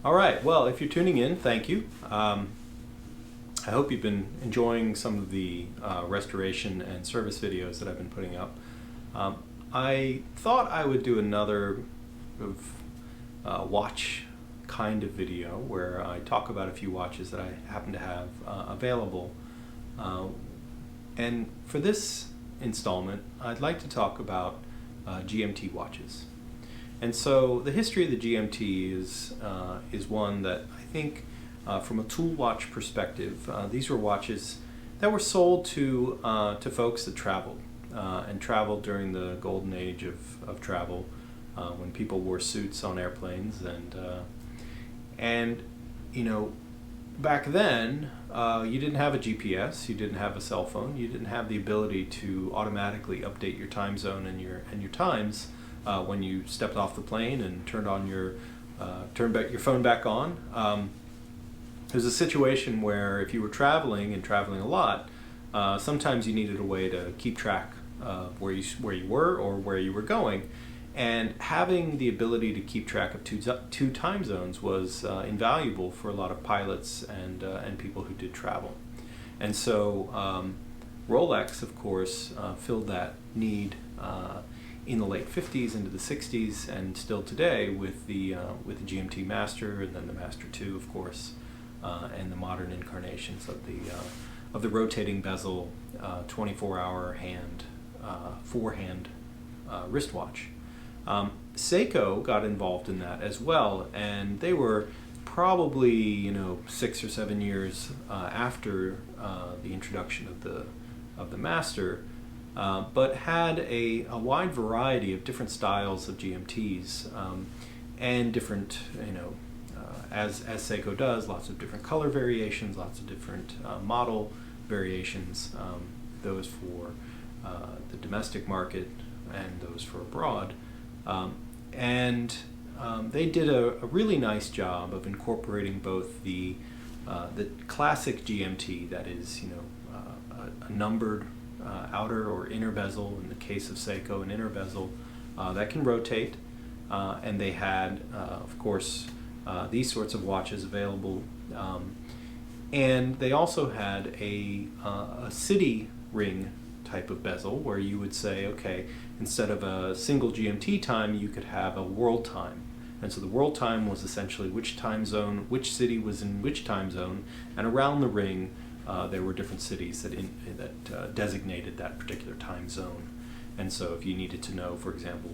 All right, well, if you're tuning in, thank you. I hope you've been enjoying some of the restoration and service videos that I've been putting up. I thought I would do another watch kind of video where I talk about a few watches that I happen to have available. And for this installment, I'd like to talk about GMT watches. And so the history of the GMT is one that I think from a tool watch perspective, these were watches that were sold to folks that traveled and traveled during the golden age of travel, when people wore suits on airplanes, and you know, back then you didn't have a GPS, you didn't have a cell phone, you didn't have the ability to automatically update your time zone and your times when you stepped off the plane and turned your phone back on. There's a situation where if you were traveling a lot, sometimes you needed a way to keep track of where you were or where you were going, and having the ability to keep track of two time zones was invaluable for a lot of pilots and people who did travel. And so Rolex, of course, filled that need in the late 50s into the 60s, and still today with the GMT Master, and then the Master 2, of course, and the modern incarnations of the rotating bezel 24-hour hand four-hand wristwatch. Seiko got involved in that as well, and they were probably 6 or 7 years after the introduction of the Master. But had a wide variety of different styles of GMTs, and different, as Seiko does, lots of different color variations, lots of different model variations, those for the domestic market and those for abroad. They did a really nice job of incorporating both the classic GMT, that is, a numbered outer or inner bezel, in the case of Seiko, an inner bezel that can rotate, and they had, of course, these sorts of watches available, and they also had a city ring type of bezel, where you would say, okay, instead of a single GMT time, you could have a world time. And so the world time was essentially which time zone, which city was in which time zone, and around the ring there were different cities that designated that particular time zone. And so if you needed to know, for example,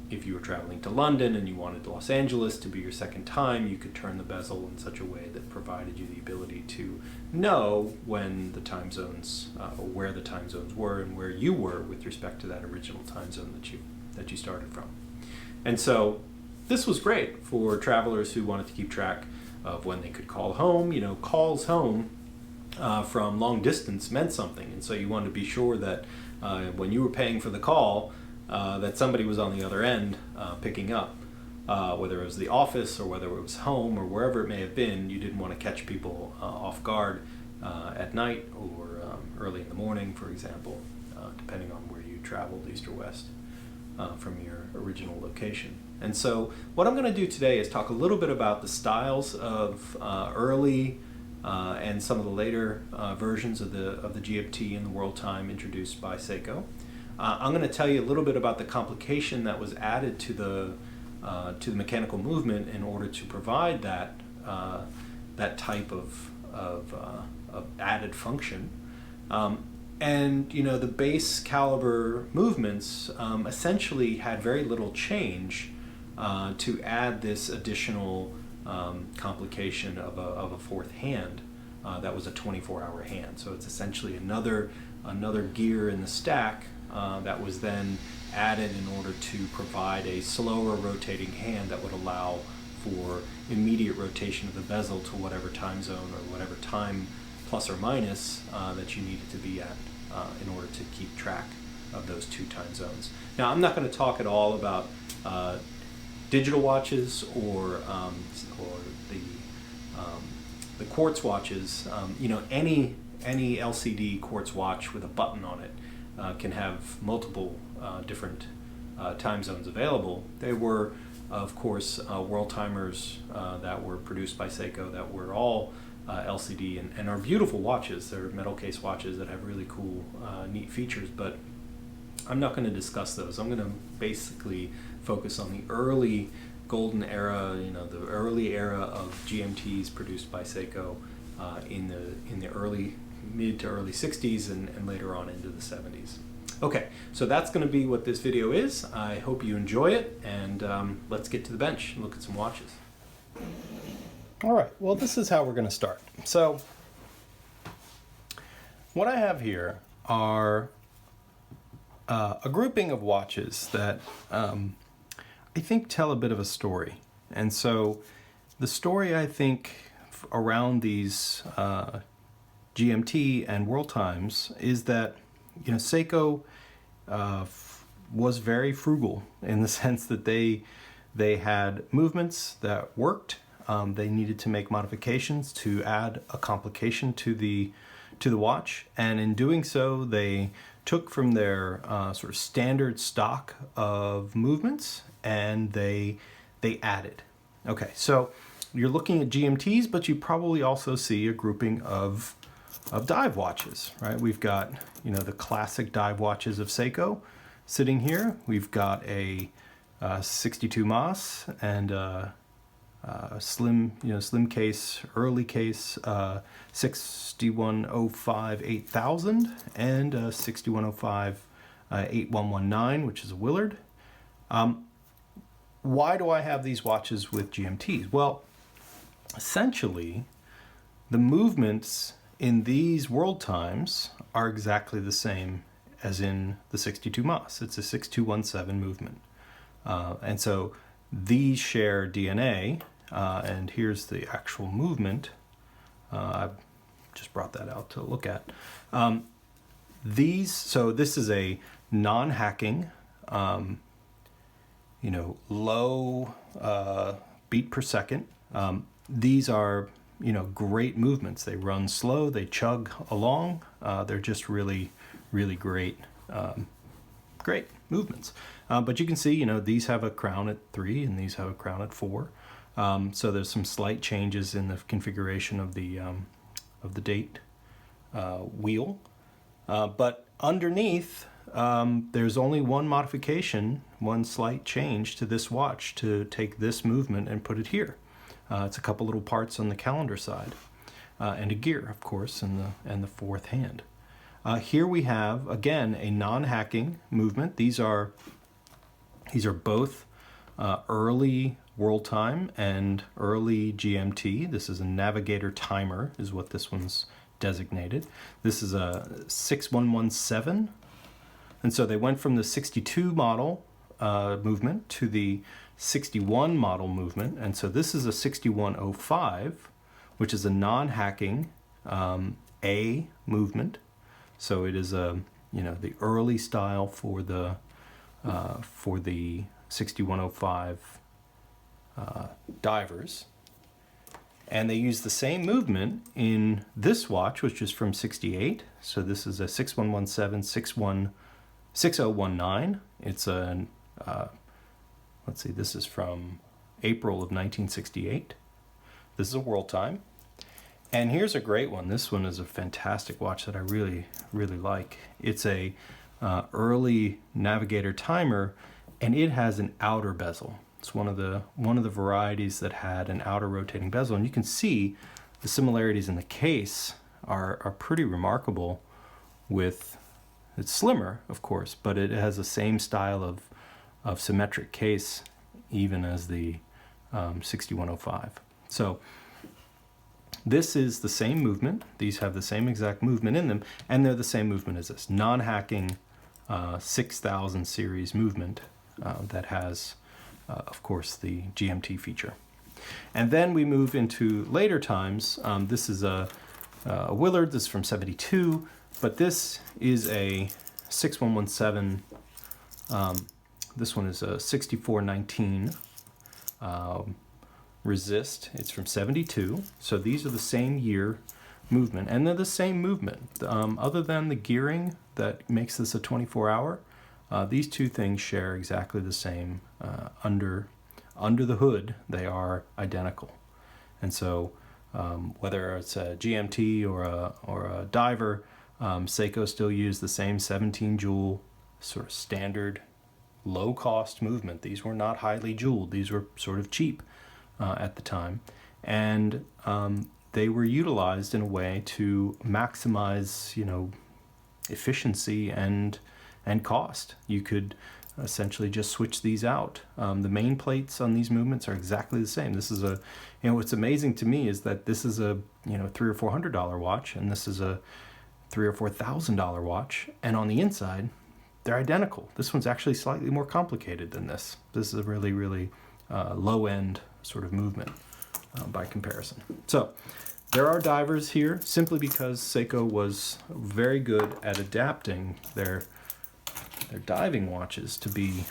if you were traveling to London and you wanted Los Angeles to be your second time, you could turn the bezel in such a way that provided you the ability to know when the time zones, or where the time zones were and where you were with respect to that original time zone that you started from. And so this was great for travelers who wanted to keep track of when they could call home. Calls home from long distance meant something, and so you wanted to be sure that when you were paying for the call, that somebody was on the other end picking up, whether it was the office or whether it was home or wherever it may have been. You didn't want to catch people off guard at night or early in the morning, for example, depending on where you traveled, east or west, from your original location. And so what I'm going to do today is talk a little bit about the styles of early and some of the later versions of the GMT and the WorldTime introduced by Seiko. I'm going to tell you a little bit about the complication that was added to the mechanical movement in order to provide that type of added function. The base caliber movements essentially had very little change to add this additional complication of a fourth hand that was a 24-hour hand. So it's essentially another gear in the stack that was then added in order to provide a slower rotating hand that would allow for immediate rotation of the bezel to whatever time zone or whatever time plus or minus that you needed to be at in order to keep track of those two time zones. Now, I'm not going to talk at all about digital watches or the quartz watches. Any LCD quartz watch with a button on it can have multiple different time zones available. They were of course, world timers that were produced by Seiko that were all LCD and are beautiful watches. They're metal case watches that have really cool, neat features, but I'm not going to discuss those. I'm going to basically focus on the early golden era, the early era of GMTs produced by Seiko in the early, mid to early 60s and later on into the 70s. Okay, so that's going to be what this video is. I hope you enjoy it, and let's get to the bench and look at some watches. All right, well, this is how we're going to start. So what I have here are a grouping of watches that I think tell a bit of a story. And so the story, I think, around these GMT and WorldTimes is that Seiko was very frugal in the sense that they had movements that worked. They needed to make modifications to add a complication to the watch, and in doing so, they took from their sort of standard stock of movements and they added. Okay, so you're looking at GMTs, but you probably also see a grouping of dive watches, right? We've got the classic dive watches of Seiko sitting here. We've got a 62 Mas and slim case, early case 6105 8000 and 6105 8119, which is a Willard. Why do I have these watches with GMTs? Well, essentially, the movements in these WorldTimes are exactly the same as in the 62 Mas. It's a 6217 movement. And so these share DNA, and here's the actual movement. I've just brought that out to look at. So this is a non-hacking, low beat per second. These are, great movements. They run slow, they chug along. They're just really, really great, great movements. But you can see, these have a crown at 3 and these have a crown at 4. So there's some slight changes in the configuration of the date wheel. But underneath, there's only one modification, one slight change to this watch to take this movement and put it here. It's a couple little parts on the calendar side, and a gear, of course, and the fourth hand. Here we have, again, a non-hacking movement. These are both early WorldTime and early GMT. This is a navigator timer, is what this one's designated. This is a 6117. And so they went from the 62 model movement to the 61 model movement. And so this is a 6105, which is a non-hacking A movement. So it is the early style for the 6105 divers. And they use the same movement in this watch, which is from 68. So this is a 6117 6019. It's a, let's see, this is from April of 1968. This is a WorldTime. And here's a great one. This one is a fantastic watch that I really, really like. It's a early navigator timer, and it has an outer bezel. It's one of the varieties that had an outer rotating bezel, and you can see the similarities in the case are pretty remarkable. With it's slimmer, of course, but it has the same style of symmetric case, even as the 6105. So this is the same movement. These have the same exact movement in them, and they're the same movement as this non-hacking 6000 series movement that has, of course, the GMT feature. And then we move into later times. This is a Willard. This is from 72, but this is a 6117. This one is a 6419 resist. It's from 72. So these are the same year movement, and they're the same movement. Other than the gearing that makes this a 24-hour, these two things share exactly the same under under the hood, they are identical. And so whether it's a GMT or a diver, Seiko still use the same 17 jewel sort of standard low cost movement. These were not highly jeweled. These were sort of cheap at the time. And they were utilized in a way to maximize, efficiency and cost. You could essentially just switch these out. The main plates on these movements are exactly the same. This is what's amazing to me is that this is a $300 or $400 watch, and this is a $3,000 or $4,000 watch, and on the inside they're identical. This one's actually slightly more complicated than this. This is a really, really low end sort of movement by comparison. So there are divers here simply because Seiko was very good at adapting their diving watches to be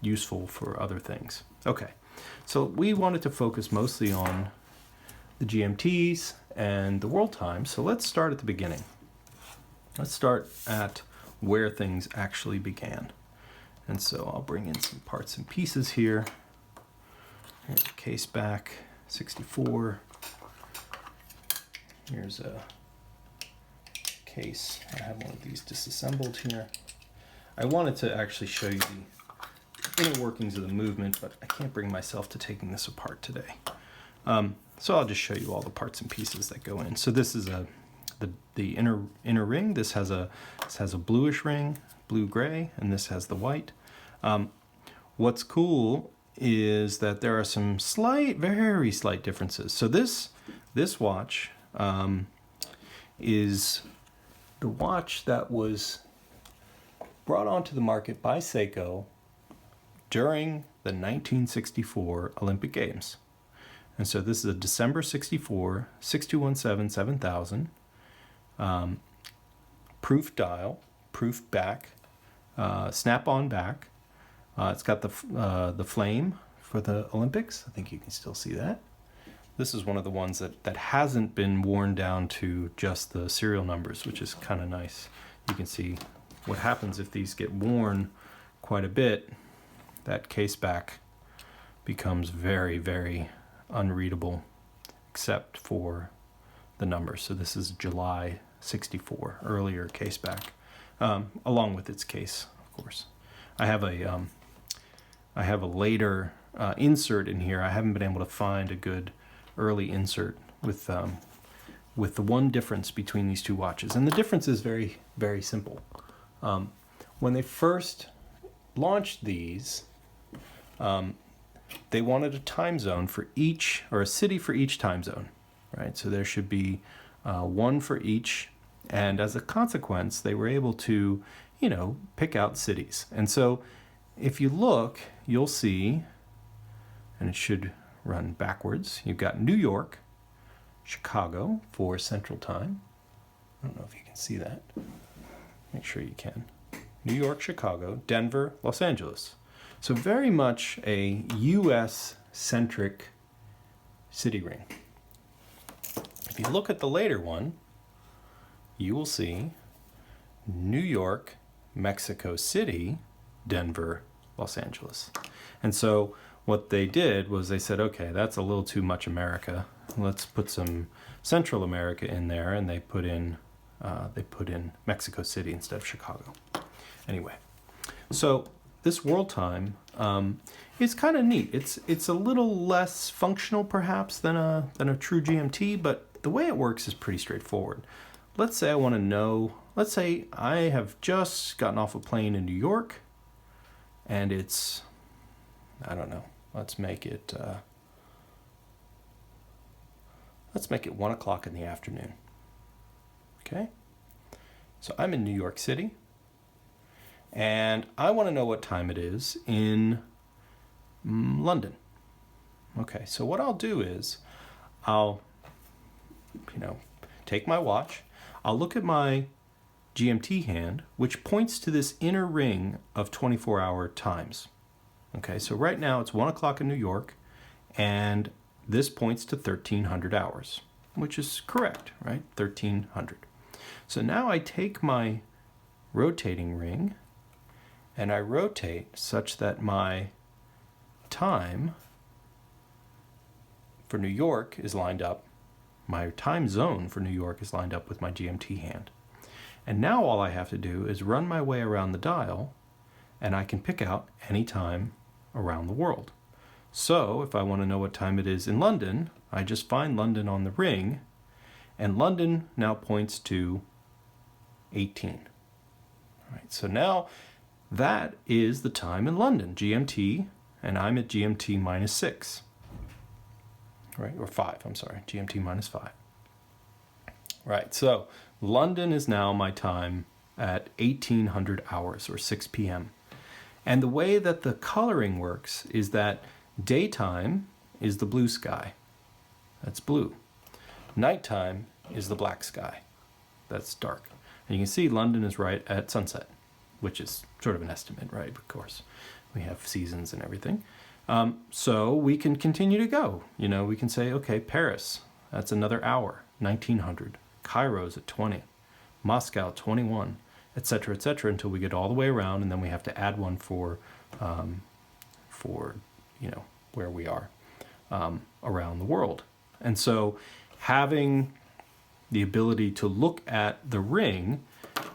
useful for other things. Okay, so we wanted to focus mostly on the GMTs and the WorldTime, so let's start at the beginning. Let's start at where things actually began. And so I'll bring in some parts and pieces here. Here's a case back, 64. Here's a case. I have one of these disassembled here. I wanted to actually show you the inner workings of the movement, but I can't bring myself to taking this apart today. So I'll just show you all the parts and pieces that go in. So this is the inner ring. This has a bluish ring, blue-gray, and this has the white. What's cool is that there are some very slight differences. So this watch is the watch that was brought onto the market by Seiko during the 1964 Olympic Games. And so this is a December 64 6217-7000 proof dial, proof back, snap-on back. It's got the flame for the Olympics. I think you can still see that. This is one of the ones that hasn't been worn down to just the serial numbers, which is kind of nice. You can see what happens if these get worn quite a bit. That case back becomes very, very unreadable except for the numbers. So this is July 64, earlier case back, along with its case, of course. I have a later insert in here. I haven't been able to find a good early insert with the one difference between these two watches. And the difference is very, very simple. When they first launched these, they wanted a time zone for each, or a city for each time zone, right? So there should be one for each, and as a consequence, they were able to, pick out cities. And so if you look, you'll see, and it should run backwards, you've got New York, Chicago for Central Time. I don't know if you can see that. Make sure you can. New York, Chicago, Denver, Los Angeles. So very much a US-centric city ring. If you look at the later one, you will see New York, Mexico City, Denver, Los Angeles. And so what they did was they said, okay, that's a little too much America. Let's put some Central America in there, and they put in Mexico City instead of Chicago. Anyway, so this WorldTime is kind of neat. It's a little less functional perhaps than a true GMT, but the way it works is pretty straightforward. Let's say I want to know. Let's say I have just gotten off a plane in New York, and it's, I don't know. Let's make it 1 o'clock in the afternoon. Okay? So I'm in New York City, and I want to know what time it is in London. Okay, so what I'll do is I'll, take my watch, I'll look at my GMT hand, which points to this inner ring of 24-hour times. Okay, so right now it's 1 o'clock in New York, and this points to 1300 hours, which is correct, right? 1300. So now I take my rotating ring and I rotate such that my time for New York is lined up, my time zone for New York is lined up with my GMT hand. And now all I have to do is run my way around the dial, and I can pick out any time around the world. So if I want to know what time it is in London, I just find London on the ring, and London now points to 18. All right, so now that is the time in London, GMT, and I'm at GMT minus 6. Right, or 5, I'm sorry, GMT minus 5. Right, so London is now my time at 1800 hours, or 6 p.m. And the way that the coloring works is that daytime is the blue sky. That's blue. Nighttime is the black sky. That's dark. And you can see London is right at sunset, which is sort of an estimate, right? Of course, we have seasons and everything. So we can continue to go. You know, we can say, okay, Paris, that's another hour, 1900. Cairo's at 20. Moscow, 21, etc., until we get all the way around, and then we have to add one for you know, where we are around the world. And so having the ability to look at the ring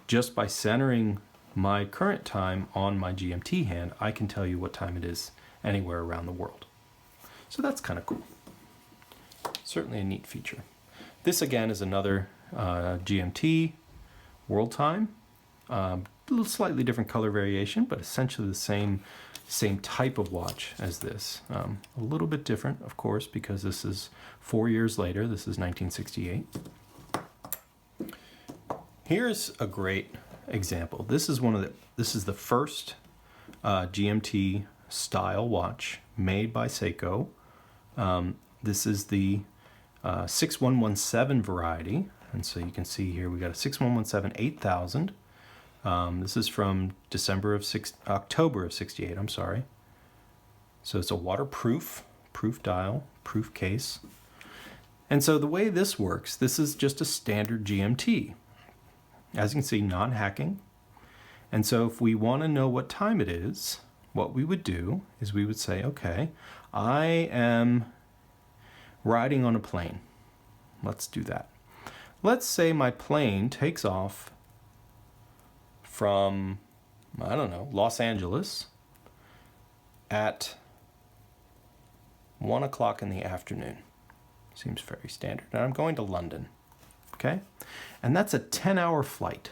just by centering my current time on my GMT hand, I can tell you what time it is anywhere around the world. So that's kind of cool. Certainly a neat feature. This again is another GMT WorldTime. A little slightly different color variation, but essentially the same type of watch as this. A little bit different, of course, because this is 4 years later. This is 1968. Here's a great example. This is the first GMT style watch made by Seiko. This is the 6117 variety, and so you can see here we got a 6117 8000. This is from October of 68, I'm sorry. So it's a waterproof, proof dial, proof case. And so the way this works, this is just a standard GMT. As you can see, non-hacking. And so if we want to know what time it is, what we would do is we would say, okay, I am riding on a plane. Let's do that. Let's say my plane takes off from, I don't know, Los Angeles at 1 o'clock in the afternoon. Seems very standard. And I'm going to London, okay? And that's a 10-hour flight.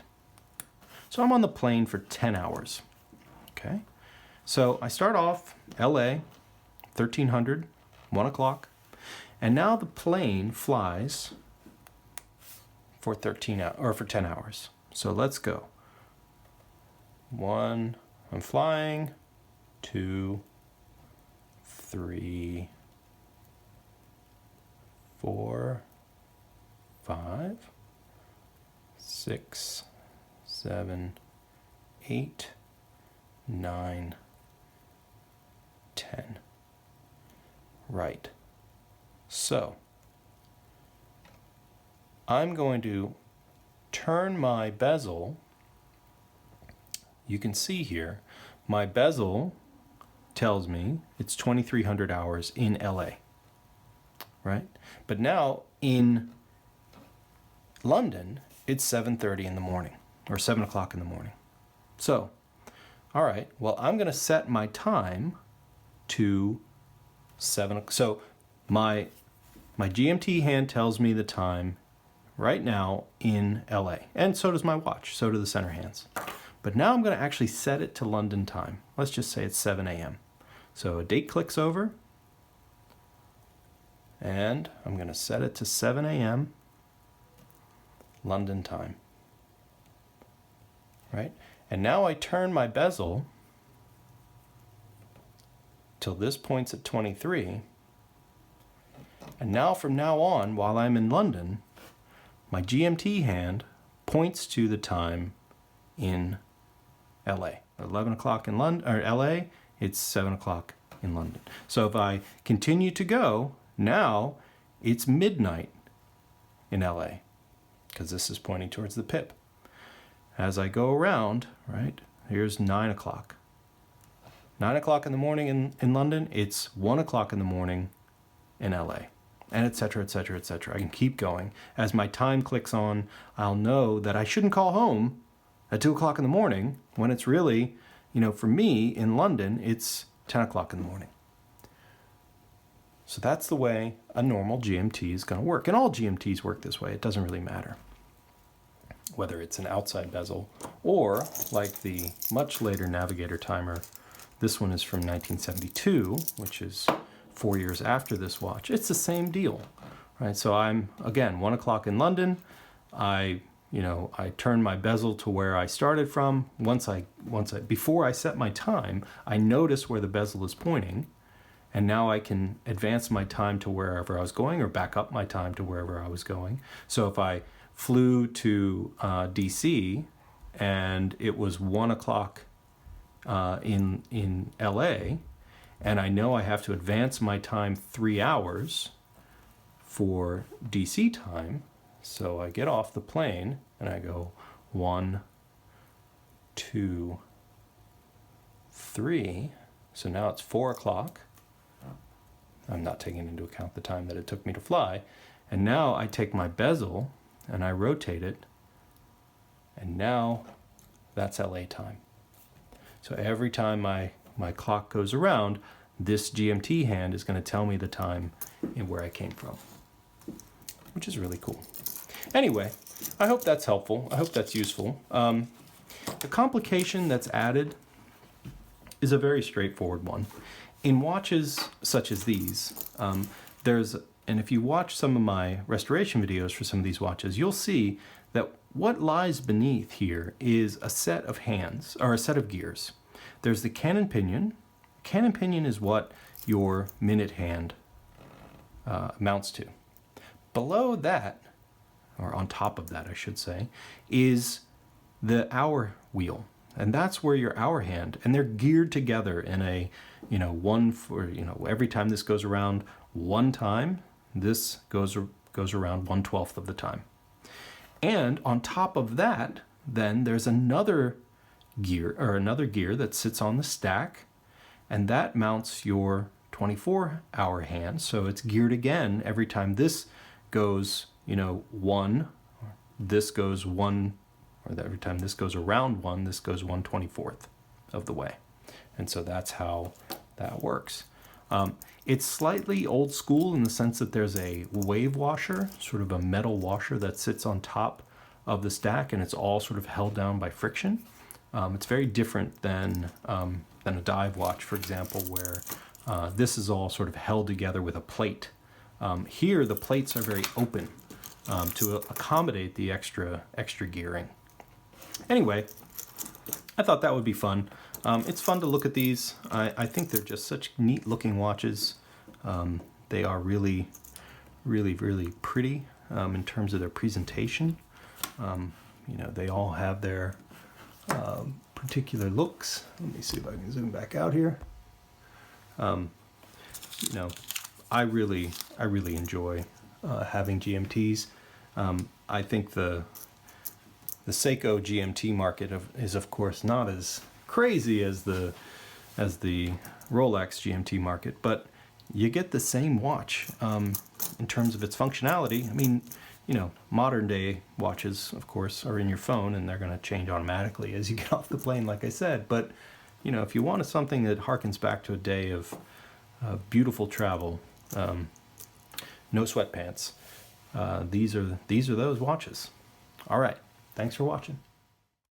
So I'm on the plane for 10 hours, okay? So I start off LA, 1300, 1 o'clock, and now the plane flies for 10 hours. So let's go. 1, I'm flying. 2, 3, 4, 5, 6, 7, 8, 9, 10. Right. So I'm going to turn my bezel. You can see here, my bezel tells me it's 2300 hours in LA, right? But now in London, it's 7:30 in the morning, or 7 o'clock in the morning. So, all right, well, I'm going to set my time to 7. So my GMT hand tells me the time right now in LA, and so does my watch, so do the center hands. But now I'm going to actually set it to London time. Let's just say it's 7 a.m. So a date clicks over, and I'm going to set it to 7 a.m. London time. Right? And now I turn my bezel till this point's at 23. And now from now on, while I'm in London, my GMT hand points to the time in LA. 11 o'clock in London, or LA, it's 7 o'clock in London. So if I continue to go, now it's midnight in LA, because this is pointing towards the pip. As I go around, right, here's 9 o'clock. 9 o'clock in the morning in London, it's 1 o'clock in the morning in LA, and et cetera, et cetera, et cetera. I can keep going. As my time clicks on, I'll know that I shouldn't call home at 2 o'clock in the morning when it's really, for me in London, it's 10 o'clock in the morning. So that's the way a normal GMT is going to work. And all GMTs work this way. It doesn't really matter whether it's an outside bezel or like the much later Navigator timer. This one is from 1972, which is 4 years after this watch. It's the same deal, right? So I'm, again, 1 o'clock in London. I turn my bezel to where I started from. Before I set my time, I notice where the bezel is pointing. And now I can advance my time to wherever I was going or back up my time to wherever I was going. So if I flew to DC and it was 1 o'clock in LA, and I know I have to advance my time 3 hours for DC time, so I get off the plane and I go 1, 2, 3. So now it's 4 o'clock. I'm not taking into account the time that it took me to fly. And now I take my bezel and I rotate it, and now that's LA time. So every time my clock goes around, this GMT hand is going to tell me the time and where I came from, which is really cool. Anyway, I hope that's helpful. I hope that's useful. The complication that's added is a very straightforward one. In watches such as these, and if you watch some of my restoration videos for some of these watches, you'll see that what lies beneath here is a set of hands, or a set of gears. There's the cannon pinion. Cannon pinion is what your minute hand amounts to. Below that, or on top of that, I should say, is the hour wheel. And that's where your hour hand, and they're geared together in a, one for, every time this goes around one time, this goes around 1/12 of the time. And on top of that, then there's another gear that sits on the stack, and that mounts your 24-hour hand. So it's geared again every time this goes, one, this goes one, or every time this goes around one, this goes 1/24 of the way. And so that's how that works. It's slightly old school in the sense that there's a wave washer, sort of a metal washer that sits on top of the stack, and it's all sort of held down by friction. It's very different than a dive watch, for example, where this is all sort of held together with a plate. Here, the plates are very open to accommodate the extra gearing. Anyway, I thought that would be fun. It's fun to look at these. I think they're just such neat looking watches. They are really, really, really pretty in terms of their presentation. They all have their particular looks. Let me see if I can zoom back out here. I really enjoy having GMTs. I think the Seiko GMT market is of course not as crazy as the Rolex GMT market, but you get the same watch in terms of its functionality. I mean, modern day watches, of course, are in your phone and they're going to change automatically as you get off the plane, like I said. But if you wanted something that harkens back to a day of beautiful travel, no sweatpants, these are those watches. All right, thanks for watching.